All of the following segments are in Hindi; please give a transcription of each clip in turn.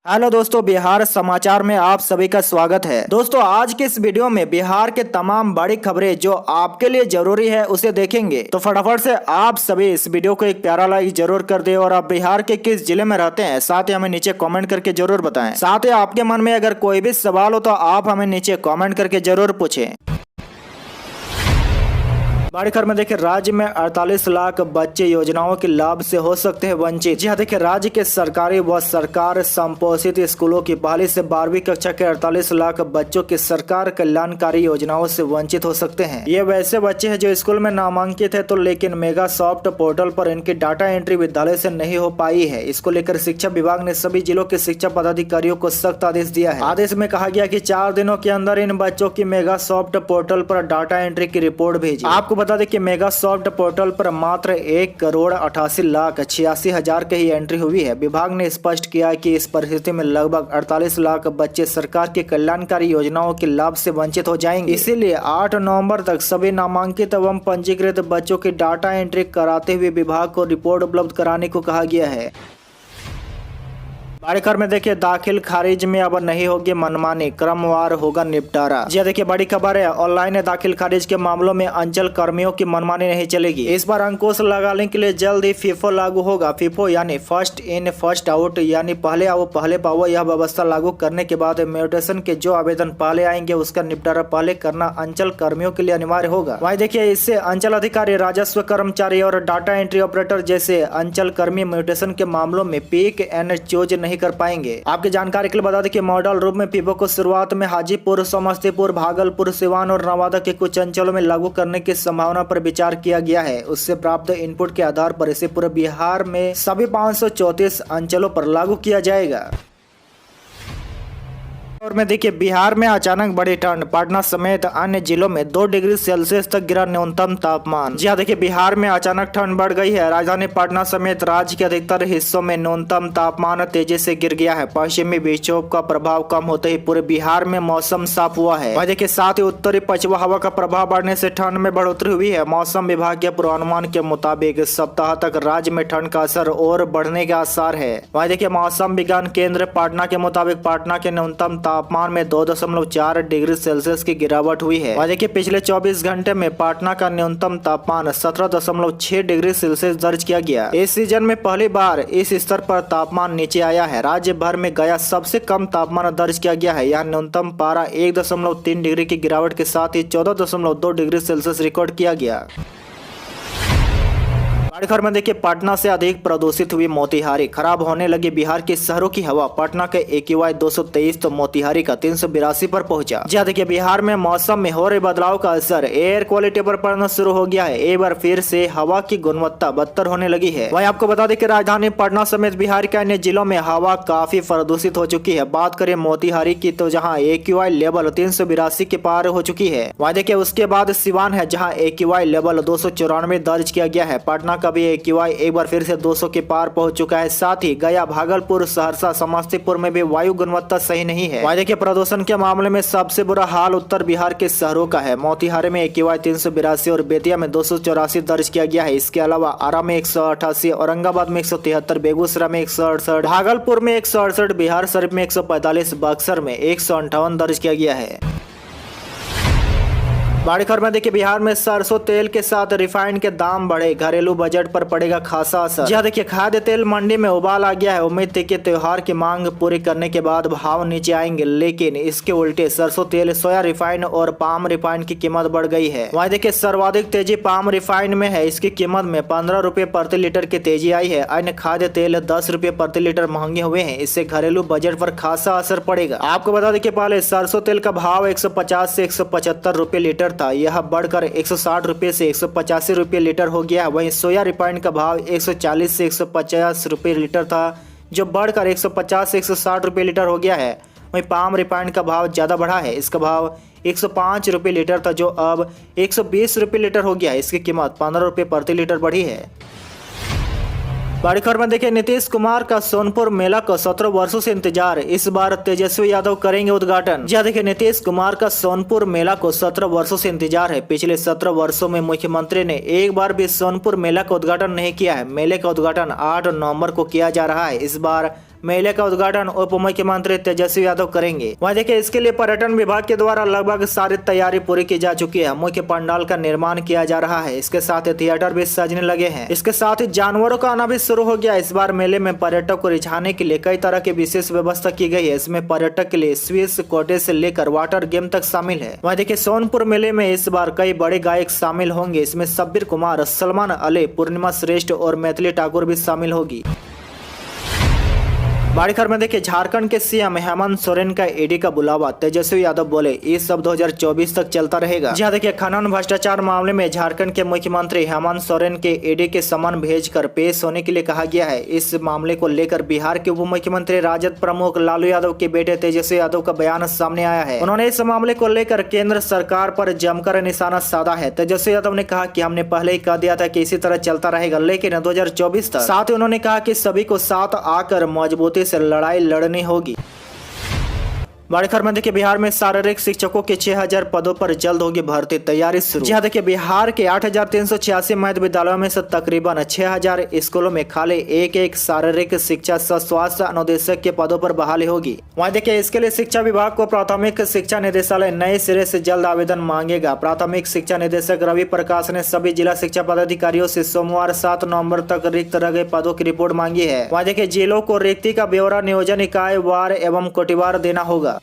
हेलो दोस्तों, बिहार समाचार में आप सभी का स्वागत है। दोस्तों, आज के इस वीडियो में बिहार के तमाम बड़ी खबरें जो आपके लिए जरूरी है उसे देखेंगे। तो फटाफट से आप सभी इस वीडियो को एक प्यारा लाइक जरूर कर दे और आप बिहार के किस जिले में रहते हैं साथ ही हमें नीचे कमेंट करके जरूर बताएं। साथ ही आपके मन में अगर कोई भी सवाल हो तो आप हमें नीचे कमेंट करके जरूर पूछें। बड़ी खबर में देखिए, राज्य में 48 लाख बच्चे योजनाओं के लाभ से हो सकते हैं वंचित। जी हाँ, देखिए, राज्य के सरकारी व सरकार संपोषित स्कूलों की पहली से 12वीं कक्षा के 48 लाख बच्चों की सरकार कल्याणकारी योजनाओं से वंचित हो सकते हैं। ये वैसे बच्चे हैं जो स्कूल में नामांकित है तो लेकिन मेगा सॉफ्ट पोर्टल पर इनकी डाटा एंट्री विद्यालय से नहीं हो पाई है। इसको लेकर शिक्षा विभाग ने सभी जिलों के शिक्षा पदाधिकारियों को सख्त आदेश दिया है। आदेश में कहा गया कि 4 दिनों के अंदर इन बच्चों की मेगा सॉफ्ट पोर्टल पर डाटा एंट्री की रिपोर्ट भेजी। आपको बता दें कि मेगा सॉफ्ट पोर्टल पर मात्र 1,88,86,000 की ही एंट्री हुई है। विभाग ने स्पष्ट किया कि इस परिस्थिति में लगभग 48 लाख बच्चे सरकार की कल्याणकारी योजनाओं के लाभ से वंचित हो जाएंगे। इसीलिए 8 नवंबर तक सभी नामांकित एवं पंजीकृत बच्चों की डाटा एंट्री कराते हुए विभाग को रिपोर्ट उपलब्ध कराने को कहा गया है। बड़ी खबर में देखिए, दाखिल खारिज में अब नहीं होगी मनमानी, क्रमवार होगा निपटारा। जी देखिए, बड़ी खबर है, ऑनलाइन दाखिल खारिज के मामलों में अंचल कर्मियों की मनमानी नहीं चलेगी। इस बार अंकुश लगाने के लिए जल्द ही फीफो लागू होगा। फीफो यानी फर्स्ट इन फर्स्ट आउट, यानी पहले आओ पहले पाओ। यह व्यवस्था लागू करने के बाद म्यूटेशन के जो आवेदन पहले आएंगे उसका निपटारा पहले करना अंचल कर्मियों के लिए अनिवार्य होगा। वहीं देखिए, इससे अंचल अधिकारी, राजस्व कर्मचारी और डाटा एंट्री ऑपरेटर जैसे अंचल कर्मी म्यूटेशन के मामलों में पिक एंड चूज नहीं कर पाएंगे। आपकी जानकारी के लिए बता दें कि मॉडल रूप में फीफो को शुरुआत में हाजीपुर, समस्तीपुर, भागलपुर, सिवान और नवादा के कुछ अंचलों में लागू करने की संभावना पर विचार किया गया है। उससे प्राप्त इनपुट के आधार पर इसे पूरे बिहार में सभी 534 अंचलों पर लागू किया जाएगा। और में देखिए, बिहार में अचानक बढ़ी ठंड, पटना समेत अन्य जिलों में 2 डिग्री सेल्सियस तक गिरा न्यूनतम तापमान। जी हाँ, देखिए, बिहार में अचानक ठंड बढ़ गई है। राजधानी पटना समेत राज्य के अधिकतर हिस्सों में न्यूनतम तापमान तेजी से गिर गया है। पश्चिमी विक्षोभ का प्रभाव कम होते ही पूरे बिहार में मौसम साफ हुआ है। वहीं देखिए, साथ ही उत्तरी पछुआ हवा का प्रभाव बढ़ने से ठंड में बढ़ोतरी हुई है। मौसम विभाग के पूर्वानुमान के मुताबिक सप्ताह तक राज्य में ठंड का असर और बढ़ने के आसार है। वहीं देखिए, मौसम विज्ञान केंद्र पटना के मुताबिक पटना के न्यूनतम तापमान में 2.4 डिग्री सेल्सियस की गिरावट हुई है। वहीं देखिए, पिछले 24 घंटे में पटना का न्यूनतम तापमान 17.6 डिग्री सेल्सियस दर्ज किया गया। इस सीजन में पहली बार इस स्तर पर तापमान नीचे आया है। राज्य भर में गया सबसे कम तापमान दर्ज किया गया है। यहाँ न्यूनतम पारा 1.3 डिग्री की गिरावट के साथ ही 14.2 डिग्री सेल्सियस रिकॉर्ड किया गया। बड़ी खबर में देखिए, पटना से अधिक प्रदूषित हुई मोतिहारी, खराब होने लगी बिहार के शहरों की हवा। पटना के AQI 223 तो मोतिहारी का 382 पर पहुंचा। जी देखिए, बिहार में मौसम में हो रहे बदलाव का असर एयर क्वालिटी पर पड़ना शुरू हो गया है। एक बार फिर से हवा की गुणवत्ता बदतर होने लगी है। वहीं आपको बता दें कि राजधानी पटना समेत बिहार के अन्य जिलों में हवा काफी प्रदूषित हो चुकी है। बात करें मोतिहारी की तो जहाँ AQI लेवल 382 के पार हो चुकी है। वहीं देखिए, उसके बाद सिवान है जहाँ AQI लेवल 294 दर्ज किया गया है। पटना भी AQI एक बार फिर से 200 के पार पहुंच चुका है। साथ ही गया, भागलपुर, सहरसा, समस्तीपुर में भी वायु गुणवत्ता सही नहीं है। वहीं देखिए, प्रदूषण के मामले में सबसे बुरा हाल उत्तर बिहार के शहरों का है। मोतिहारी में AQI 382 और बेतिया में 284 दर्ज किया गया है। इसके अलावा आरा में 188, औरंगाबाद में 173, बेगूसराय में 168, भागलपुर में 168, बिहार शरीफ में 145, बक्सर में 158 दर्ज किया गया है। बड़ी खबर में देखिए, बिहार में सरसों तेल के साथ रिफाइंड के दाम बढ़े, घरेलू बजट पर पड़ेगा खासा असर। जी देखिए, खाद्य तेल मंडी में उबाल आ गया है। उम्मीद थी कि त्योहार की मांग पूरी करने के बाद भाव नीचे आएंगे, लेकिन इसके उल्टे सरसों तेल, सोया रिफाइंड और पाम रिफाइंड की कीमत बढ़ गई है। वहीं देखिए, सर्वाधिक तेजी पाम रिफाइंड में है। इसकी कीमत में 15 रुपए प्रति लीटर की तेजी आई है। अन्य खाद्य तेल 10 रुपए प्रति लीटर महंगे हुए हैं। इससे घरेलू बजट पर खासा असर पड़ेगा। आपको बता दें कि पहले सरसों तेल का भाव 150 से 175 रुपए लीटर था। यह बढ़कर 160 रुपए से 185 रुपए लीटर हो गया। वहीं सोया रिफाइंड का भाव 140 से 150 रुपए लीटर था, जो बढ़कर 150 से 160 रुपए लीटर हो गया है। वहीं पाम रिफाइंड का भाव ज्यादा बढ़ा है। इसका भाव 105 रुपए लीटर था, जो अब 120 रुपए लीटर हो गया है। इसकी कीमत 15 रुपए प्रति लीटर बढ़ी है। बड़ी खबर में देखिए, नीतीश कुमार का सोनपुर मेला को 17 वर्षों से इंतजार, इस बार तेजस्वी यादव करेंगे उद्घाटन। जी देखिए, नीतीश कुमार का सोनपुर मेला को 17 वर्षों से इंतजार है। पिछले 17 वर्षों में मुख्यमंत्री ने एक बार भी सोनपुर मेला का उद्घाटन नहीं किया है। मेले का उद्घाटन 8 नवंबर को किया जा रहा है। इस बार मेले का उद्घाटन उप मुख्यमंत्री तेजस्वी यादव करेंगे। वहीं देखिए इसके लिए पर्यटन विभाग के द्वारा लगभग सारी तैयारी पूरी की जा चुकी है। मुख्य पंडाल का निर्माण किया जा रहा है। इसके साथ ही थिएटर भी सजने लगे हैं। इसके साथ ही जानवरों का आना भी शुरू हो गया। इस बार मेले में पर्यटक को रिझाने के लिए कई तरह की विशेष व्यवस्था की गई है। इसमें पर्यटक के लिए स्विस कोटे से लेकर वाटर गेम तक शामिल है। वहीं देखिए सोनपुर मेले में इस बार कई बड़े गायक शामिल होंगे। इसमें शब्बीर कुमार, सलमान अली, पूर्णिमा श्रेष्ठ और मैथिली ठाकुर भी शामिल होगी। बड़ी खबर में देखिए झारखंड के सीएम हेमंत सोरेन का ईडी का बुलावा। तेजस्वी यादव बोले ये सब 2024 तक चलता रहेगा। जहां देखिए खनन भ्रष्टाचार मामले में झारखंड के मुख्यमंत्री हेमंत सोरेन के ईडी के समन भेजकर पेश होने के लिए कहा गया है। इस मामले को लेकर बिहार के उप मुख्यमंत्री राजद प्रमुख लालू यादव के बेटे तेजस्वी यादव का बयान सामने आया है। उन्होंने इस मामले को लेकर केंद्र सरकार पर जमकर निशाना साधा है। तेजस्वी यादव ने कहा कि हमने पहले ही कह दिया था कि इसी तरह चलता रहेगा, लेकिन 2024 तक। साथ ही उन्होंने कहा कि सभी को साथ आकर मजबूती से लड़ाई लड़नी होगी। बड़ी खबर में देखिए बिहार में शारीरिक शिक्षकों के 6000 पदों पर जल्द होगी भर्ती, तैयारी शुरू। जी हाँ देखिए बिहार के 8386 मध्य विद्यालयों में से तकरीबन 6000 स्कूलों में खाली एक शारीरिक शिक्षा सह स्वास्थ्य अनुदेशक के पदों पर बहाली होगी। वहीं देखिए इसके लिए शिक्षा विभाग को प्राथमिक शिक्षा निदेशालय नए सिरे से जल्द आवेदन मांगेगा। प्राथमिक शिक्षा निदेशक रवि प्रकाश ने सभी जिला शिक्षा पदाधिकारियों से सोमवार 7 नवम्बर तक रिक्त रह गए पदों की रिपोर्ट मांगी है। वहीं देखिए जिलों को रिक्ति का ब्यौरा नियोजन इकाई वार एवं कोटिवार देना होगा।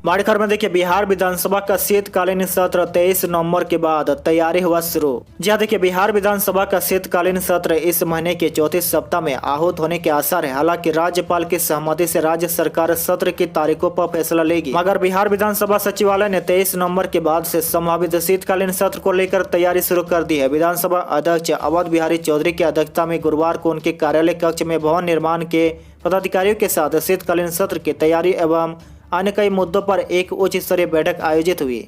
बड़ी खबर में देखिए बिहार विधानसभा का शीतकालीन सत्र 23 नवंबर के बाद तैयारी हुआ शुरू। जी देखिए बिहार विधानसभा का शीतकालीन सत्र इस महीने के चौथे सप्ताह में आहूत होने के आसार है। हालांकि राज्यपाल की सहमति से राज्य सरकार सत्र की तारीखों पर फैसला लेगी, मगर बिहार विधानसभा सचिवालय ने 23 नवंबर के बाद से संभावित शीतकालीन सत्र को लेकर तैयारी शुरू कर दी है। विधानसभा अध्यक्ष अवध बिहारी चौधरी की अध्यक्षता में गुरुवार को उनके कार्यालय कक्ष में भवन निर्माण के पदाधिकारियों के साथ शीतकालीन सत्र की तैयारी एवं अन्य कई मुद्दों पर एक उच्च स्तरीय बैठक आयोजित हुई।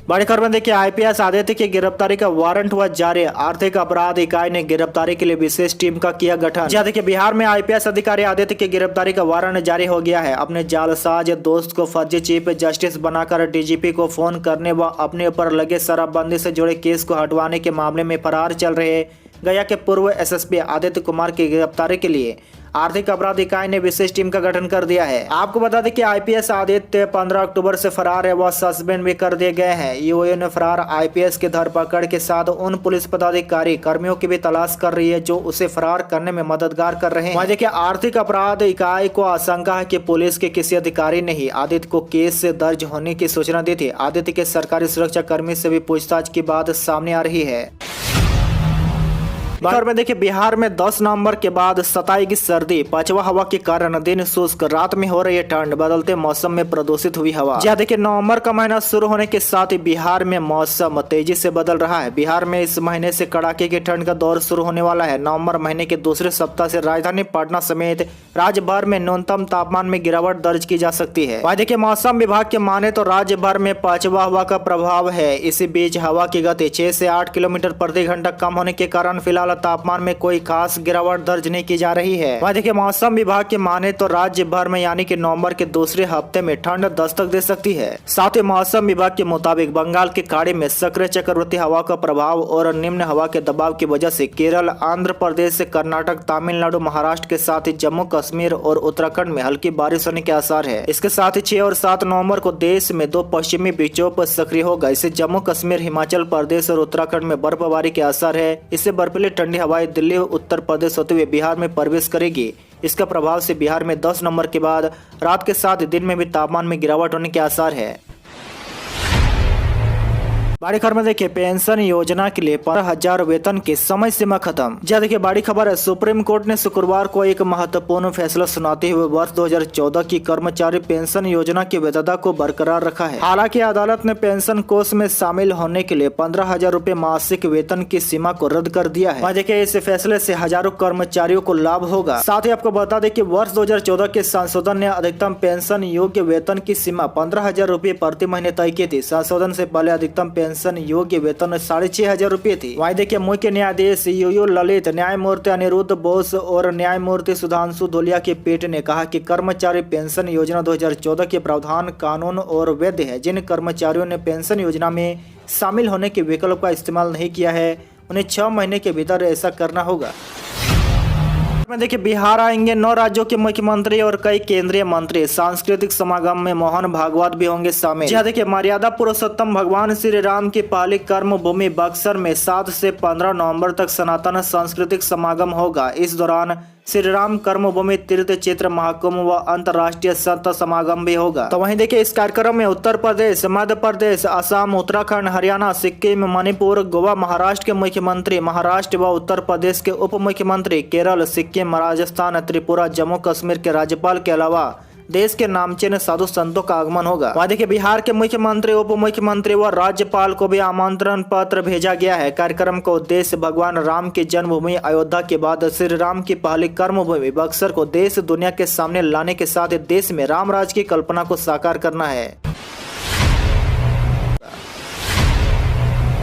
बड़ी खबर में देखिए आईपीएस आदित्य की गिरफ्तारी का वारंट हुआ जारी। आर्थिक अपराध इकाई ने गिरफ्तारी के लिए विशेष टीम का किया गठन। जी देखिए बिहार में आईपीएस अधिकारी आदित्य की गिरफ्तारी का वारंट जारी हो गया है। अपने जालसाज दोस्त को फर्जी चीफ जस्टिस बनाकर डीजीपी को फोन करने व अपने ऊपर लगे शराबबंदी से जुड़े केस को हटवाने के मामले में फरार चल रहे गया के पूर्व एसएसपी आदित्य कुमार की गिरफ्तारी के लिए आर्थिक अपराध इकाई ने विशेष टीम का गठन कर दिया है। आपको बता दें कि आईपीएस आदित्य 15 अक्टूबर से फरार है व सस्पेंड भी कर दिए गए हैं। ईओए ने फरार आईपीएस की धरपकड़ के साथ उन पुलिस पदाधिकारी कर्मियों की भी तलाश कर रही है जो उसे फरार करने में मददगार कर रहे हैं। वहीं देखिए आर्थिक अपराध इकाई को आशंका है कि पुलिस के किसी अधिकारी ने ही आदित्य को केस से दर्ज होने की सूचना दी थी। आदित्य के सरकारी सुरक्षा कर्मी से भी पूछताछ की बात सामने आ रही है। बिहार में देखिए बिहार में 10 नवंबर के बाद सताएगी सर्दी। पछुआ हवा के कारण दिन शुष्क, रात में हो रही है ठंड। बदलते मौसम में प्रदूषित हुई हवा। जी देखिए नवंबर का महीना शुरू होने के साथ ही बिहार में मौसम तेजी से बदल रहा है। बिहार में इस महीने से कड़ाके की ठंड का दौर शुरू होने वाला है। नवंबर महीने के दूसरे सप्ताह से राजधानी पटना समेत राज्य भर में न्यूनतम तापमान में गिरावट दर्ज की जा सकती है। वहीं देखिए मौसम विभाग के माने तो राज्य भर में पछुआ हवा का प्रभाव है। इसी बीच हवा की गति 6 से 8 किलोमीटर प्रति घंटा कम होने के कारण फिलहाल तापमान में कोई खास गिरावट दर्ज नहीं की जा रही है। वहीं देखिए मौसम विभाग के माने तो राज्य भर में यानी कि नवंबर के दूसरे हफ्ते में ठंड दस्तक दे सकती है। साथ ही मौसम विभाग के मुताबिक बंगाल की खाड़ी में सक्रिय चक्रवाती हवा का प्रभाव और निम्न हवा के दबाव की वजह से केरल, आंध्र प्रदेश, कर्नाटक, तमिलनाडु, महाराष्ट्र के साथ ही जम्मू कश्मीर और उत्तराखंड में हल्की बारिश होने के आसार है। इसके साथ ही 6 और 7 नवंबर को देश में 2 पश्चिमी विक्षोभ सक्रिय होगा। इससे जम्मू कश्मीर, हिमाचल प्रदेश और उत्तराखंड में बर्फबारी के आसार है। इससे बर्फीली ठंडी हवाएं दिल्ली, उत्तर प्रदेश होते हुए बिहार में प्रवेश करेगी। इसका प्रभाव से बिहार में 10 नवंबर के बाद रात के साथ दिन में भी तापमान में गिरावट होने के आसार है। बड़ी खबर में देखिए पेंशन योजना के लिए 15,000 वेतन की समय सीमा खत्म। जी देखिए बड़ी खबर है, सुप्रीम कोर्ट ने शुक्रवार को एक महत्वपूर्ण फैसला सुनाते हुए वर्ष 2014 की कर्मचारी पेंशन योजना की वैधता को बरकरार रखा है। हालांकि अदालत ने पेंशन कोष में शामिल होने के लिए 15,000 रूपए मासिक वेतन की सीमा को रद्द कर दिया है। देखिए इस फैसले से हजारों कर्मचारियों को लाभ होगा। साथ ही आपको बता दें कि वर्ष 2014 के संशोधन ने अधिकतम पेंशन योग्य वेतन की सीमा 15,000 रूपए प्रति महीने तय की थी। संशोधन से पहले अधिकतम पेंशन योग्य वेतन 6,500 रूपए थी। वहीं देखिए मुख्य न्यायाधीश यूयू ललित, न्यायमूर्ति अनिरुद्ध बोस और न्यायमूर्ति सुधांशु धूलिया की पीठ ने कहा कि कर्मचारी पेंशन योजना 2014 के प्रावधान कानून और वैध है। जिन कर्मचारियों ने पेंशन योजना में शामिल होने के विकल्प का इस्तेमाल नहीं किया है उन्हें 6 महीने के भीतर ऐसा करना होगा। में देखिए बिहार आएंगे 9 राज्यों के मुख्यमंत्री और कई केंद्रीय मंत्री। सांस्कृतिक समागम में मोहन भागवत भी होंगे शामिल। जी देखिए मर्यादा पुरुषोत्तम भगवान श्री राम की पहली कर्म भूमि बक्सर में 7 से 15 नवंबर तक सनातन सांस्कृतिक समागम होगा। इस दौरान श्री राम कर्मभूमि तीर्थ क्षेत्र महाकुंभ व अंतर्राष्ट्रीय संत समागम भी होगा। तो वहीं देखिए इस कार्यक्रम में उत्तर प्रदेश, मध्य प्रदेश, असम, उत्तराखंड, हरियाणा, सिक्किम, मणिपुर, गोवा, महाराष्ट्र के मुख्यमंत्री, महाराष्ट्र व उत्तर प्रदेश के उप मुख्यमंत्री, केरल, सिक्किम, राजस्थान, त्रिपुरा, जम्मू कश्मीर के राज्यपाल के अलावा देश के नामचीन साधु संतों का आगमन होगा। वहाँ देखिए बिहार के मुख्यमंत्री, उप मुख्यमंत्री व राज्यपाल को भी आमंत्रण पत्र भेजा गया है। कार्यक्रम का उद्देश्य भगवान राम की जन्मभूमि अयोध्या के बाद श्री राम की पहली कर्मभूमि बक्सर को देश दुनिया के सामने लाने के साथ देश में राम राज की कल्पना को साकार करना है।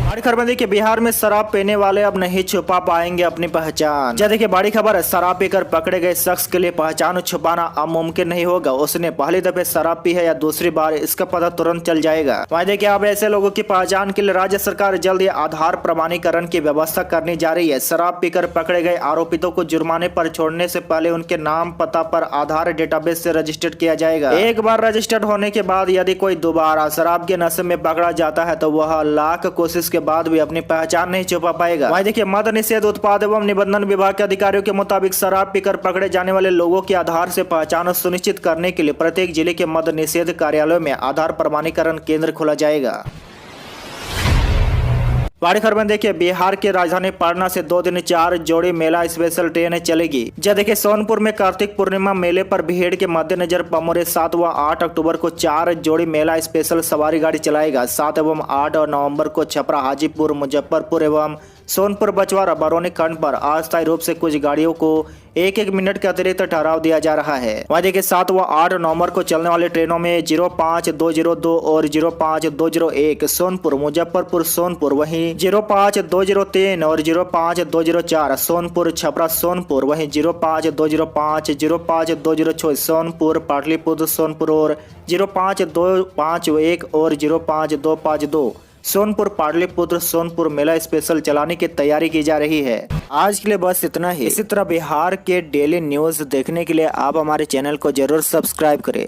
बड़ी खबर देखिए बिहार में शराब पीने वाले अब नहीं छुपा पाएंगे अपनी पहचान। जब देखिए बड़ी खबर है, शराब पीकर पकड़े गए शख्स के लिए पहचान छुपाना अब मुमकिन नहीं होगा। उसने पहली दफे शराब पी है या दूसरी बार, इसका पता तुरंत चल जाएगा। वहीं देखिए अब ऐसे लोगों की पहचान के लिए राज्य सरकार जल्द ही आधार प्रमाणीकरण की व्यवस्था करने जा रही है। शराब पीकर पकड़े गए आरोपितों को जुर्माने पर छोड़ने से पहले उनके नाम पता पर आधार डेटाबेस से रजिस्टर्ड किया जाएगा। एक बार रजिस्टर्ड होने के बाद यदि कोई दोबारा शराब के नशे में पकड़ा जाता है तो वह लाख कोशिश के बाद भी अपनी पहचान नहीं छुपा पाएगा। वहीं देखिए मद निषेध उत्पाद एवं निबंधन विभाग के अधिकारियों के मुताबिक शराब पीकर पकड़े जाने वाले लोगों की आधार से पहचान सुनिश्चित करने के लिए प्रत्येक जिले के मद निषेध कार्यालयों में आधार प्रमाणीकरण केंद्र खोला जाएगा। बड़ी खबर में देखिए बिहार के राजधानी पटना से 2 दिन 4 जोड़ी मेला स्पेशल ट्रेन चलेगी। जब देखिए सोनपुर में कार्तिक पूर्णिमा मेले पर भीड़ के मद्देनजर पमोरे 7 व 8 अक्टूबर को 4 जोड़ी मेला स्पेशल सवारी गाड़ी चलाएगा। 7 एवं 8 नवंबर को छपरा, हाजीपुर, मुजफ्फरपुर एवं सोनपुर, बछवाड़ा, बरौनी खंड पर अस्थायी रूप से कुछ गाड़ियों को 1-1 मिनट के अतिरिक्त ठहराव दिया जा रहा है। वहीं देखिए 7 व 8 नवंबर को चलने वाली ट्रेनों में 05202 और 05201 सोनपुर, मुजफ्फरपुर, सोनपुर, वहीं 05203 और 05204 सोनपुर, छपरा, सोनपुर, वहीं 05205, 05206 सोनपुर, पाटलिपुत्र, सोनपुर और 05251 और 05252 सोनपुर, पाटलिपुत्र, सोनपुर मेला स्पेशल चलाने की तैयारी की जा रही है। आज के लिए बस इतना ही। इसी तरह बिहार के डेली न्यूज देखने के लिए आप हमारे चैनल को जरूर सब्सक्राइब करें।